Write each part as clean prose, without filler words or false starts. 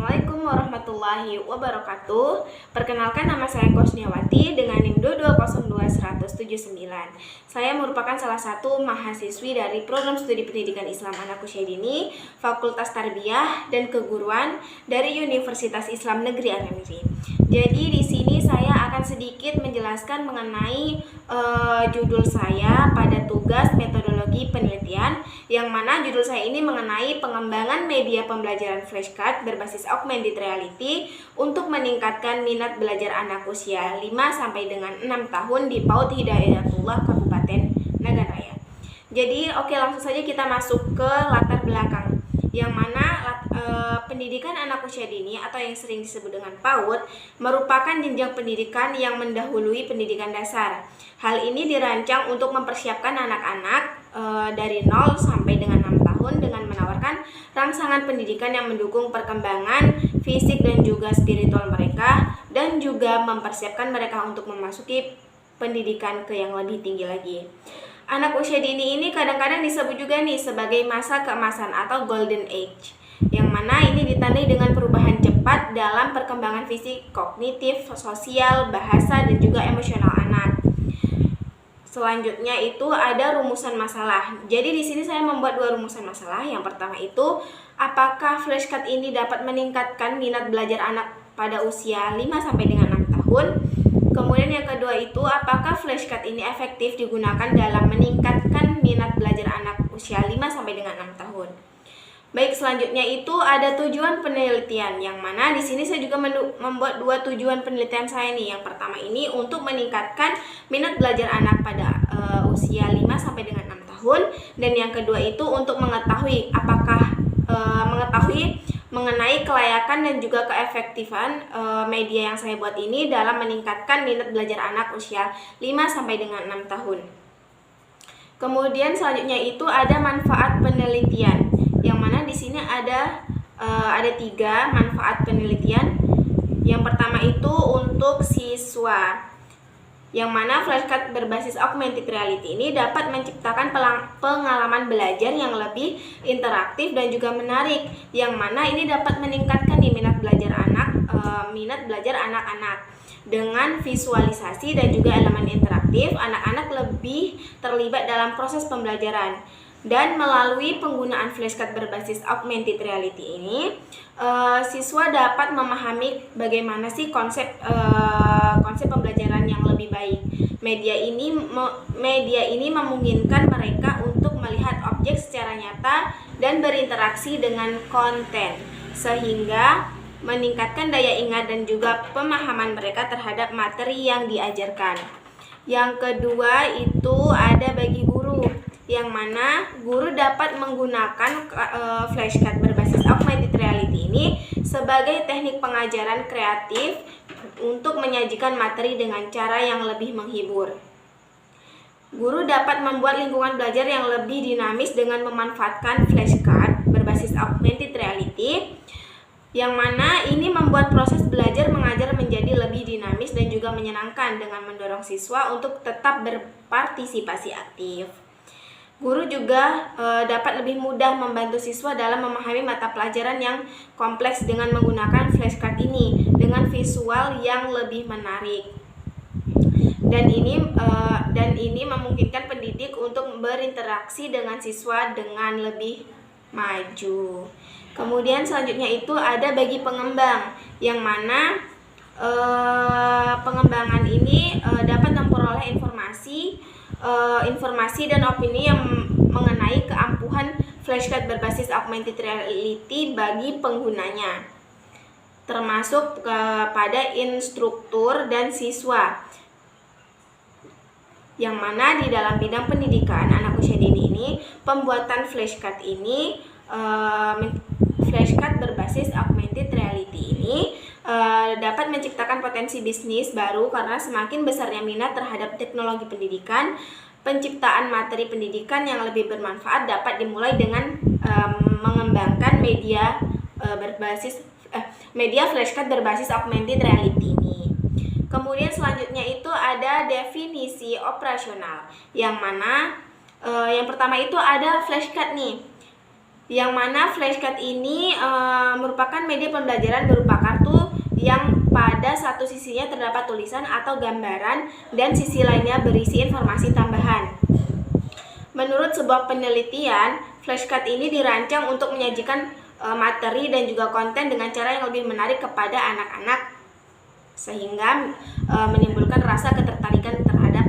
Assalamualaikum warahmatullahi wabarakatuh. Perkenalkan, nama saya Kosniawati dengan NIM 2202179. Saya merupakan salah satu mahasiswi dari program studi pendidikan Islam Anak Usia Dini, Fakultas Tarbiyah dan Keguruan dari Universitas Islam Negeri Al-Amiri. Jadi di sini saya akan sedikit menjelaskan mengenai judul saya pada tugas metodologi penelitian, yang mana judul saya ini mengenai pengembangan media pembelajaran flashcard berbasis augmented reality untuk meningkatkan minat belajar anak usia 5 sampai dengan 6 tahun di PAUD Hidayatullah Kabupaten Naganraya. Jadi langsung saja kita masuk ke latar belakang, yang mana pendidikan anak usia dini atau yang sering disebut dengan PAUD merupakan jenjang pendidikan yang mendahului pendidikan dasar. Hal ini dirancang untuk mempersiapkan anak-anak dari 0 sampai dengan 6 tahun dengan menawarkan rangsangan pendidikan yang mendukung perkembangan fisik dan juga spiritual mereka, dan juga mempersiapkan mereka untuk memasuki pendidikan ke yang lebih tinggi lagi. Anak usia dini ini kadang-kadang disebut juga sebagai masa keemasan atau golden age, yang mana ini ditandai dengan perubahan cepat dalam perkembangan fisik, kognitif, sosial, bahasa, dan juga emosional anak. Selanjutnya itu ada rumusan masalah. Jadi di sini saya membuat 2 rumusan masalah. Yang pertama itu, apakah flashcard ini dapat meningkatkan minat belajar anak pada usia 5 sampai dengan 6 tahun? Kemudian yang kedua itu, apakah flashcard ini efektif digunakan dalam meningkatkan minat belajar anak usia 5 sampai dengan 6 tahun? Baik, selanjutnya itu ada tujuan penelitian, yang mana di sini saya juga membuat 2 tujuan penelitian saya nih. Yang pertama ini untuk meningkatkan minat belajar anak pada usia 5 sampai dengan 6 tahun, dan yang kedua itu untuk mengetahui mengenai kelayakan dan juga keefektifan media yang saya buat ini dalam meningkatkan minat belajar anak usia 5 sampai dengan 6 tahun. Kemudian selanjutnya itu ada manfaat penelitian, yang mana di sini ada 3 manfaat penelitian. Yang pertama itu untuk siswa, yang mana flashcard berbasis augmented reality ini dapat menciptakan pengalaman belajar yang lebih interaktif dan juga menarik, yang mana ini dapat meningkatkan minat belajar anak-anak. Dengan visualisasi dan juga elemen interaktif, anak-anak lebih terlibat dalam proses pembelajaran. Dan melalui penggunaan flashcard berbasis augmented reality ini, siswa dapat memahami bagaimana sih konsep pembelajaran yang lebih baik. Media ini memungkinkan mereka untuk melihat objek secara nyata dan berinteraksi dengan konten, sehingga meningkatkan daya ingat dan juga pemahaman mereka terhadap materi yang diajarkan. Yang kedua itu ada bagi guru, yang mana guru dapat menggunakan flashcard berbasis augmented reality ini sebagai teknik pengajaran kreatif untuk menyajikan materi dengan cara yang lebih menghibur. Guru dapat membuat lingkungan belajar yang lebih dinamis dengan memanfaatkan flashcard berbasis augmented reality, yang mana ini membuat proses belajar mengajar menjadi lebih dinamis dan juga menyenangkan dengan mendorong siswa untuk tetap berpartisipasi aktif. Guru juga dapat lebih mudah membantu siswa dalam memahami mata pelajaran yang kompleks dengan menggunakan flashcard ini dengan visual yang lebih menarik. Dan ini memungkinkan pendidik untuk berinteraksi dengan siswa dengan lebih maju. Kemudian selanjutnya itu ada bagi pengembang, yang mana pengembangan ini dapat memperoleh informasi dan opini yang mengenai keampuhan flashcard berbasis augmented reality bagi penggunanya, termasuk kepada instruktur dan siswa, yang mana di dalam bidang pendidikan anak usia dini ini, pembuatan flashcard berbasis augmented reality ini dapat menciptakan potensi bisnis baru, karena semakin besarnya minat terhadap teknologi pendidikan, penciptaan materi pendidikan yang lebih bermanfaat dapat dimulai dengan mengembangkan media flashcard berbasis augmented reality ini. Kemudian selanjutnya itu ada definisi operasional, yang mana yang pertama itu ada flashcard nih. Yang mana flashcard ini merupakan media pembelajaran berupa kartu yang pada satu sisinya terdapat tulisan atau gambaran dan sisi lainnya berisi informasi tambahan. Menurut sebuah penelitian, flashcard ini dirancang untuk menyajikan materi dan juga konten dengan cara yang lebih menarik kepada anak-anak sehingga menimbulkan rasa ketertarikan terhadap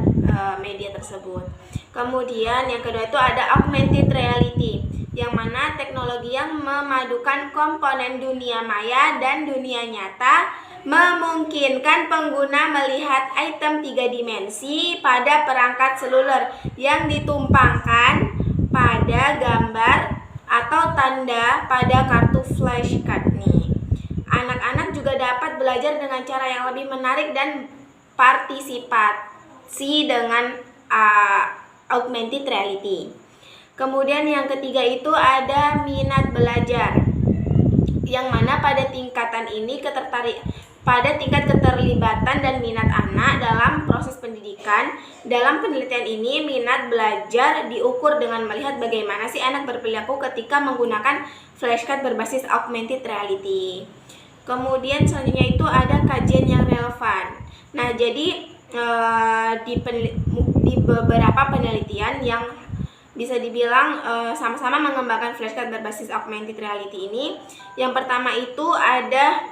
media tersebut. Kemudian yang kedua itu ada augmented reality, yang mana teknologi yang memadukan komponen dunia maya dan dunia nyata memungkinkan pengguna melihat item 3 dimensi pada perangkat seluler yang ditumpangkan pada gambar atau tanda pada kartu flashcard nih. Anak-anak juga dapat belajar dengan cara yang lebih menarik dan partisipasi dengan augmented reality. Kemudian yang ketiga itu ada minat belajar, yang mana pada tingkat keterlibatan dan minat anak dalam proses pendidikan. Dalam penelitian ini, minat belajar diukur dengan melihat bagaimana si anak berperilaku ketika menggunakan flashcard berbasis augmented reality. Kemudian selanjutnya itu ada kajian yang relevan. Nah, jadi di beberapa penelitian yang bisa dibilang sama-sama mengembangkan flashcard berbasis augmented reality ini, yang pertama itu ada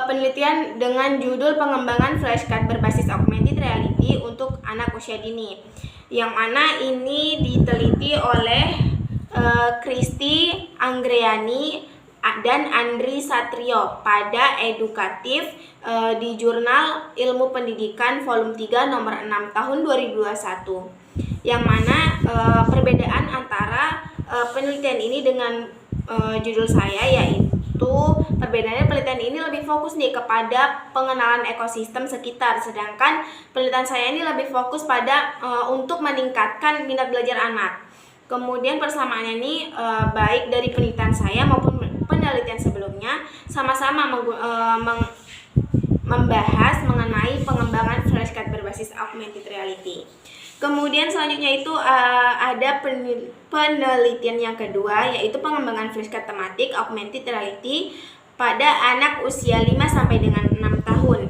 penelitian dengan judul pengembangan flashcard berbasis augmented reality untuk anak usia dini, yang mana ini diteliti oleh Kristi Anggriani dan Andri Satrio pada edukatif di Jurnal Ilmu Pendidikan volume 3 nomor 6 tahun 2021, yang mana perbedaan antara penelitian ini dengan judul saya yaitu perbedaannya penelitian ini lebih fokus nih kepada pengenalan ekosistem sekitar, sedangkan penelitian saya ini lebih fokus pada untuk meningkatkan minat belajar anak. Kemudian persamaannya ini baik dari penelitian saya maupun penelitian sebelumnya sama-sama membahas mengenai pengembangan flashcard berbasis augmented reality. Kemudian selanjutnya itu ada penelitian yang kedua, yaitu pengembangan flashcard tematik augmented reality pada anak usia 5 sampai dengan 6 tahun.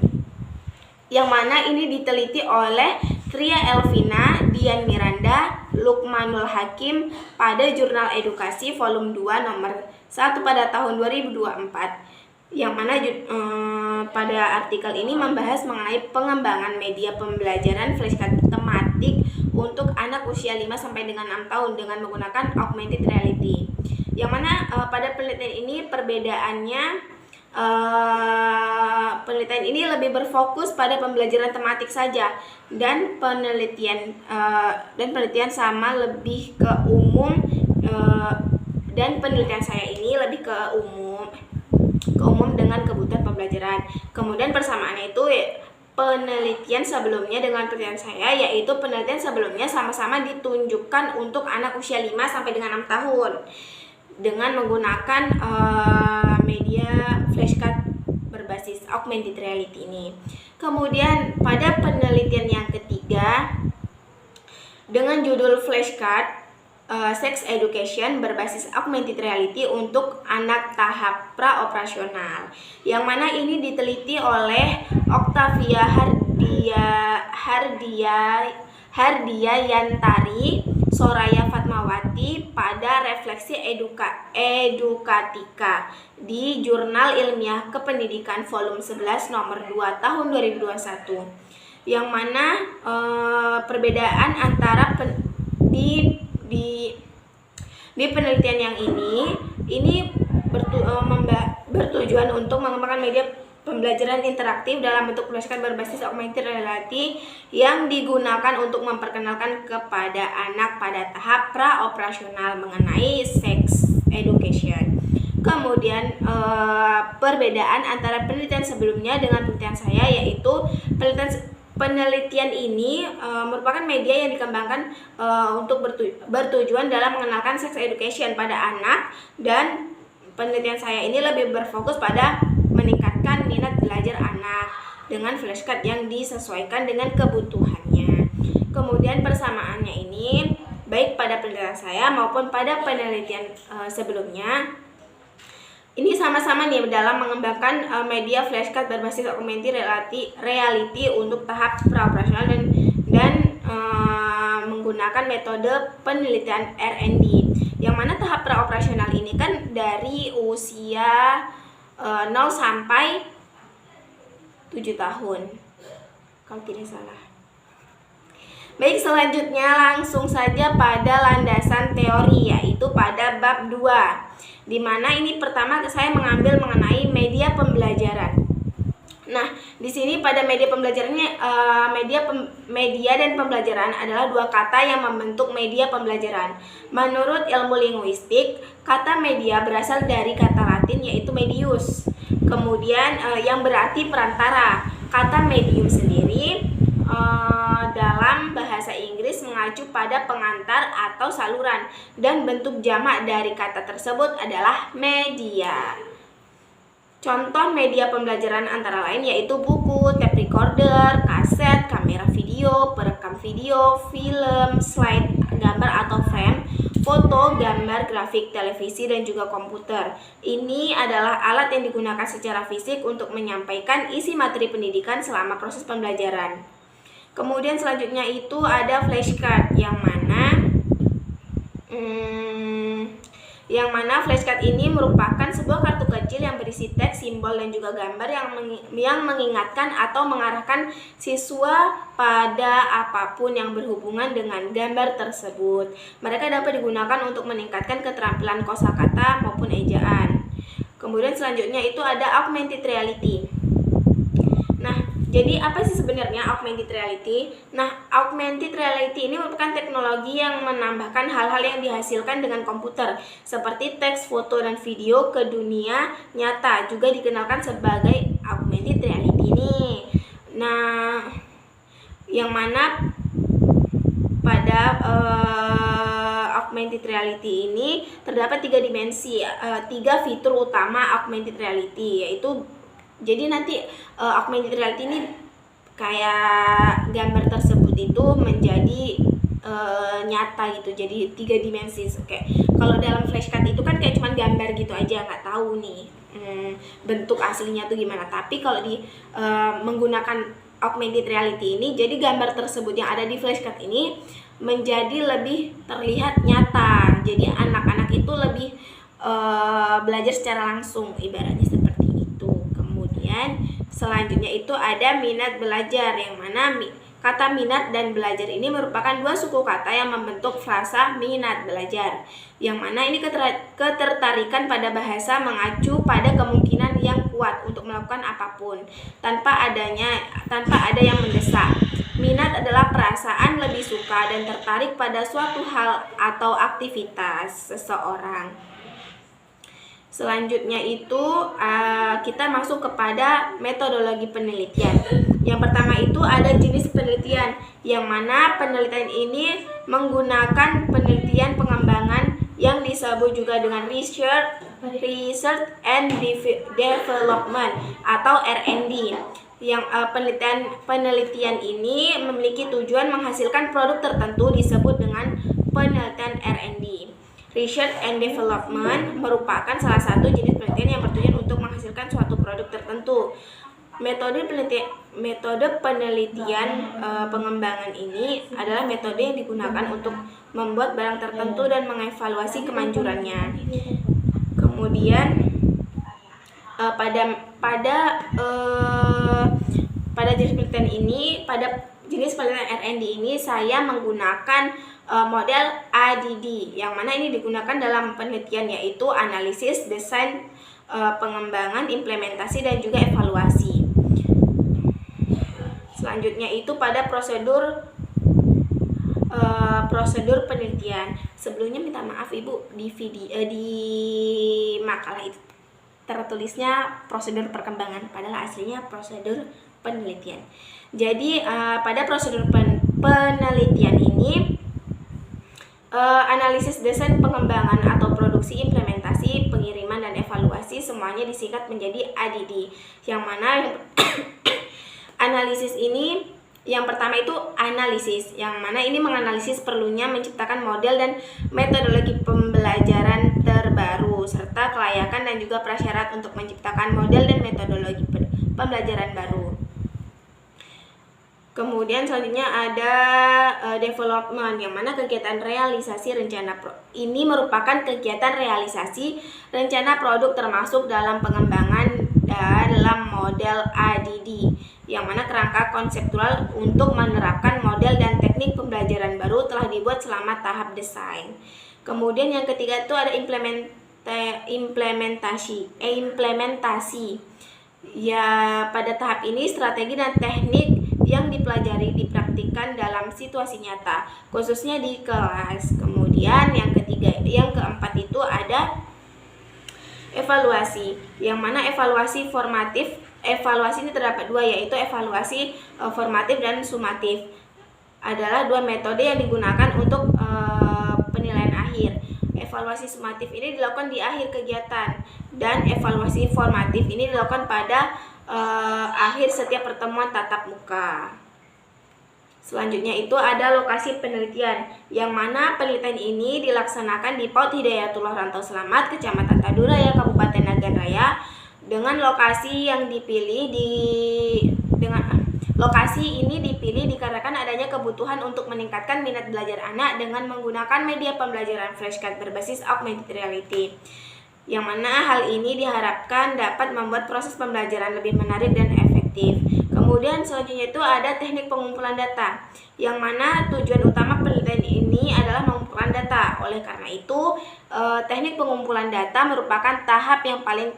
Yang mana ini diteliti oleh Tria Elvina, Dian Miranda, Lukmanul Hakim pada Jurnal Edukasi volume 2 nomor 1 pada tahun 2024. Yang mana pada artikel ini membahas mengenai pengembangan media pembelajaran flashcard tematik untuk anak usia 5 sampai dengan 6 tahun dengan menggunakan augmented reality. Yang mana pada penelitian ini perbedaannya penelitian ini lebih berfokus pada pembelajaran tematik saja, dan penelitian sama lebih ke umum, dan penelitian saya ini lebih ke umum dengan kebutuhan pembelajaran. Kemudian persamaannya itu penelitian sebelumnya dengan penelitian saya, yaitu penelitian sebelumnya sama-sama ditunjukkan untuk anak usia 5 sampai dengan 6 tahun dengan menggunakan media flashcard berbasis augmented reality ini. Kemudian pada penelitian yang ketiga dengan judul flashcard Sex Education berbasis augmented reality untuk anak tahap praoperasional, yang mana ini diteliti oleh Octavia Hardia Yantari, Soraya Fatmawati pada Refleksi Edukatika di Jurnal Ilmiah Kependidikan volume 11 nomor 2 tahun 2021, yang mana perbedaan antara di penelitian yang ini bertujuan untuk mengembangkan media pembelajaran interaktif dalam bentuk flashcard berbasis augmented reality yang digunakan untuk memperkenalkan kepada anak pada tahap praoperasional mengenai sex education. Kemudian perbedaan antara penelitian sebelumnya dengan penelitian saya, yaitu penelitian ini merupakan media yang dikembangkan untuk bertujuan dalam mengenalkan sex education pada anak, dan penelitian saya ini lebih berfokus pada meningkatkan minat belajar anak dengan flashcard yang disesuaikan dengan kebutuhannya. Kemudian persamaannya ini baik pada penelitian saya maupun pada penelitian sebelumnya. Ini sama-sama nih dalam mengembangkan media flashcard berbasis augmented reality untuk tahap praoperasional dan menggunakan metode penelitian R&D. Yang mana tahap praoperasional ini kan dari usia 0 sampai 7 tahun kalau tidak salah. Baik, selanjutnya langsung saja pada landasan teori, yaitu pada bab 2, di mana ini pertama saya mengambil mengenai media pembelajaran. Nah, di sini pada media pembelajarannya, media dan pembelajaran adalah dua kata yang membentuk media pembelajaran. Menurut ilmu linguistik, kata media berasal dari kata Latin yaitu medius. Kemudian yang berarti perantara. Kata medium sendiri dalam bahasa Inggris mengacu pada pengantar atau saluran, dan bentuk jamak dari kata tersebut adalah media. Contoh media pembelajaran antara lain yaitu buku, tape recorder, kaset, kamera video, perekam video, film, slide, gambar atau frame, foto, gambar, grafik, televisi, dan juga komputer. Ini adalah alat yang digunakan secara fisik untuk menyampaikan isi materi pendidikan selama proses pembelajaran. Kemudian selanjutnya itu ada flashcard, yang mana flashcard ini merupakan sebuah kartu kecil yang berisi teks, simbol, dan juga gambar yang mengingatkan atau mengarahkan siswa pada apapun yang berhubungan dengan gambar tersebut. Mereka dapat digunakan untuk meningkatkan keterampilan kosakata maupun ejaan. Kemudian selanjutnya itu ada augmented reality. Nah, jadi apa sih sebenarnya augmented reality? Nah, augmented reality ini merupakan teknologi yang menambahkan hal-hal yang dihasilkan dengan komputer, seperti teks, foto, dan video ke dunia nyata, juga dikenalkan sebagai augmented reality ini. Nah, yang mana pada augmented reality ini terdapat 3 dimensi, 3 fitur utama augmented reality, yaitu jadi nanti augmented reality ini kayak gambar tersebut itu menjadi nyata gitu, jadi 3 dimensi. Kayak kalau dalam flashcard itu kan kayak cuman gambar gitu aja, nggak tahu nih bentuk aslinya tuh gimana. Tapi kalau menggunakan augmented reality ini, jadi gambar tersebut yang ada di flashcard ini menjadi lebih terlihat nyata. Jadi anak-anak itu lebih belajar secara langsung, ibaratnya seperti itu. Kemudian selanjutnya itu ada minat belajar, yang mana kata minat dan belajar ini merupakan 2 suku kata yang membentuk frasa minat belajar, yang mana ini ketertarikan pada bahasa mengacu pada kemungkinan yang kuat untuk melakukan apapun tanpa ada yang mendesak. Minat adalah perasaan lebih suka dan tertarik pada suatu hal atau aktivitas seseorang. Selanjutnya itu kita masuk kepada metodologi penelitian. Yang pertama itu ada jenis penelitian, yang mana penelitian ini menggunakan penelitian pengembangan yang disebut juga dengan research and development atau R&D. Yang penelitian ini memiliki tujuan menghasilkan produk tertentu disebut dengan penelitian R&D. Research and development merupakan salah satu jenis penelitian yang bertujuan untuk menghasilkan suatu produk tertentu. Metode penelitian pengembangan ini adalah metode yang digunakan untuk membuat barang tertentu dan mengevaluasi kemanjurannya. Kemudian pada jenis penelitian ini, pada jenis penelitian R&D ini saya menggunakan model ADD, yang mana ini digunakan dalam penelitian, yaitu analisis, desain, pengembangan, implementasi, dan juga evaluasi. Selanjutnya itu pada prosedur penelitian. Sebelumnya minta maaf Ibu, di makalah itu tertulisnya prosedur perkembangan, padahal aslinya prosedur penelitian. Jadi pada prosedur penelitian ini analisis, desain, pengembangan atau produksi, implementasi, pengiriman, dan evaluasi semuanya disingkat menjadi ADD, yang mana analisis ini Yang pertama itu analisis, yang mana ini menganalisis perlunya menciptakan model dan metodologi pembelajaran terbaru, serta kelayakan dan juga prasyarat untuk menciptakan model dan metodologi pembelajaran baru. Kemudian selanjutnya ada development, yang mana kegiatan realisasi rencana ini merupakan kegiatan realisasi rencana produk termasuk dalam pengembangan dalam model ADD, yang mana kerangka konseptual untuk menerapkan model dan teknik pembelajaran baru telah dibuat selama tahap desain. Kemudian yang ketiga itu ada implementasi. Ya, pada tahap ini strategi dan teknik yang dipelajari dipraktikkan dalam situasi nyata, khususnya di kelas. Kemudian yang keempat itu ada evaluasi, yang mana evaluasi formatif. Evaluasi ini terdapat dua, yaitu evaluasi formatif dan sumatif. Adalah dua metode yang digunakan untuk penilaian akhir. Evaluasi sumatif ini dilakukan di akhir kegiatan, dan evaluasi formatif ini dilakukan pada akhir setiap pertemuan tatap muka. Selanjutnya itu ada lokasi penelitian, yang mana penelitian ini dilaksanakan di PAUD Hidayatullah Rantau Selamat, Kecamatan Taduraya, Kabupaten Nagan Raya, dengan lokasi yang dipilih lokasi ini dipilih dikarenakan adanya kebutuhan untuk meningkatkan minat belajar anak dengan menggunakan media pembelajaran flashcard berbasis augmented reality, yang mana hal ini diharapkan dapat membuat proses pembelajaran lebih menarik dan efektif. Kemudian selanjutnya itu ada teknik pengumpulan data, yang mana tujuan utama penelitian ini adalah mengumpulkan data. Oleh karena itu, teknik pengumpulan data merupakan tahap yang paling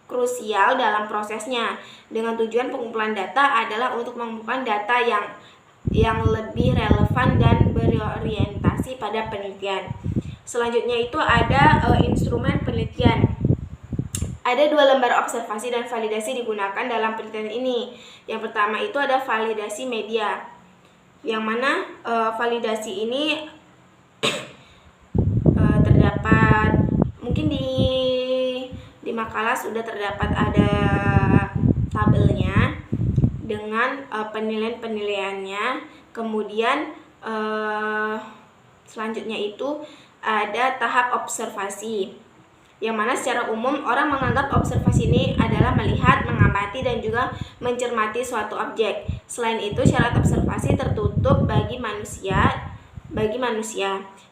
krusial dalam prosesnya, dengan tujuan pengumpulan data adalah untuk mengumpulkan data yang lebih relevan dan berorientasi pada penelitian. Selanjutnya itu ada instrumen penelitian. Ada dua lembar observasi dan validasi digunakan dalam penelitian ini. Yang pertama itu ada validasi media, yang mana validasi ini terdapat mungkin di makalah sudah terdapat ada tabelnya dengan penilaian-penilaiannya. Kemudian selanjutnya itu ada tahap observasi, yang mana secara umum orang menganggap observasi ini adalah melihat, mengamati, dan juga mencermati suatu objek. Selain itu, syarat observasi tertutup bagi manusia.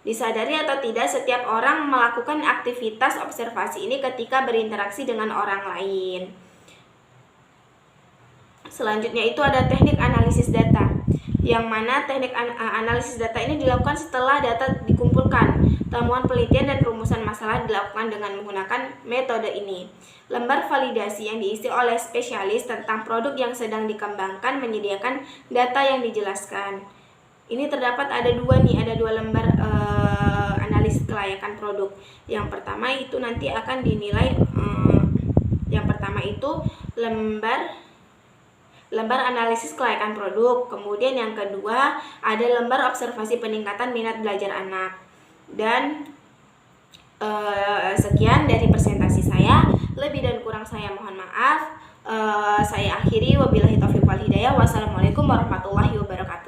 Disadari atau tidak, setiap orang melakukan aktivitas observasi ini ketika berinteraksi dengan orang lain. Selanjutnya itu ada teknik analisis data, yang mana teknik analisis data ini dilakukan setelah data dikumpulkan. Temuan penelitian dan perumusan masalah dilakukan dengan menggunakan metode ini. Lembar validasi yang diisi oleh spesialis tentang produk yang sedang dikembangkan menyediakan data yang dijelaskan. Ini terdapat ada dua lembar analisis kelayakan produk. Yang pertama itu nanti akan dinilai, yang pertama itu lembar analisis kelayakan produk. Kemudian yang kedua ada lembar observasi peningkatan minat belajar anak. Dan sekian dari presentasi saya. Lebih dan kurang saya mohon maaf. Saya akhiri, wabillahi taufiq wal hidayah. Wassalamualaikum warahmatullahi wabarakatuh.